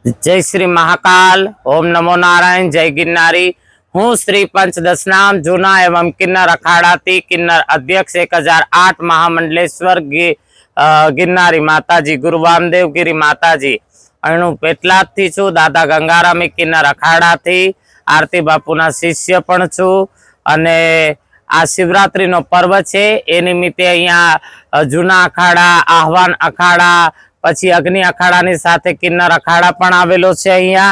जय श्री महाकाल, ओम नमो नारायण, जय गिरनारी। हूँ श्री पंचदशनाम जूना एवं किन्नर अखाड़ाती किन्नर अध्यक्ष 1008 महामंडलेश्वर गिरनारी माताजी गुरु वामदेव गिरी माताजी अणु पेटलाद थी छू। दादा गंगारामी किन्नर अखाड़ाथी आरती बापूना शिष्य पण छू। अने आ शिवरात्रि नो पर्व छे ए निमित्ते अहींया जूना अखाड़ा, आह्वान अखाड़ा, पछी अग्नि अखाड़ानी साथे किन्नर अखाड़ा पण आवेलो छे अहींया।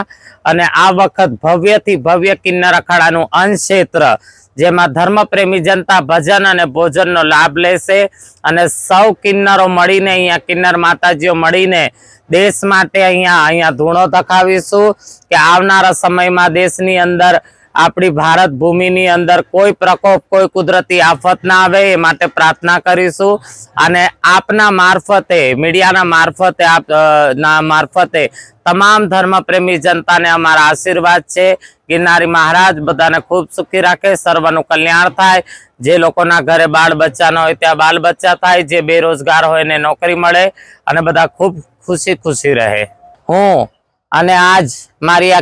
अने आ वखत भव्यथी भव्य किन्नर अखाड़ानुं अंशक्षेत्र जेमां धर्मप्रेमी जनता भजन अने भोजननो लाभ लेशे। अने सौ किन्नरो मळीने अहींया किन्नर माताजीओ मळीने देश माटे अहींया धूणो धखावीशुं के आवनारा समयमां देशनी अंदर आपणी भारत भूमिनी अंदर कोई प्रकोप, कोई कुदरती आफत ना आवे ए माटे प्रार्थना करीशुं। अने आपना मार्फते, मीडियाना मार्फते, आपना मार्फते तमाम धर्मप्रेमी जनता ने अमारा आशीर्वाद छे। गिरनारी महाराज बधाने खूब सुखी राखे, सर्वनुं कल्याण थाय। जे लोकोना घरे बाळ बच्चा न होय त्यां बाल बच्चा थाय, जे बेरोजगार होय ने नौकरी मळे अने बधा खूब खुशी खुशी रहे। हूँ अने आज मारी आ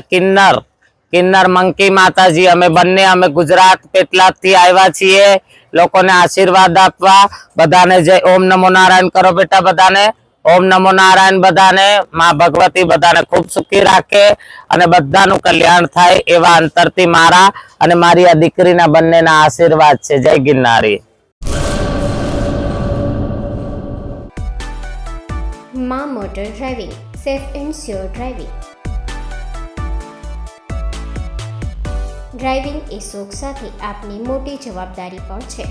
किन्नर मंकी माताजी अमे बंने अमे गुजरात पेटलाद थी आव्या छीए लोकोने आशीर्वाद आपवा। बधाने जय ओम नमो नारायण करो बेटा, बधाने ओम नमो नारायण। बधाने मां भगवती बधाने खूब सुखी राखे अने बधानुं कल्याण थाय एवा अंतरथी मारा अने मारी आ दीकरीना बंनेना आशीर्वाद छे। जय गिरनारी। मां motor driving, safe and sure driving. Driving એ શોખ સાથે આપની મોટી જવાબદારી પણ છે।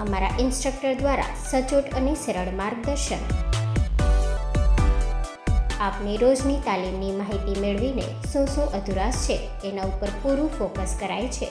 અમારા ઇન્સ્ટ્રક્ટર દ્વારા સચોટ અને સરળ માર્ગદર્શન આપની રોજની તાલીમની માહિતી મેળવીને શું અધુરાશ છે એના ઉપર પૂરું ફોકસ કરાય છે।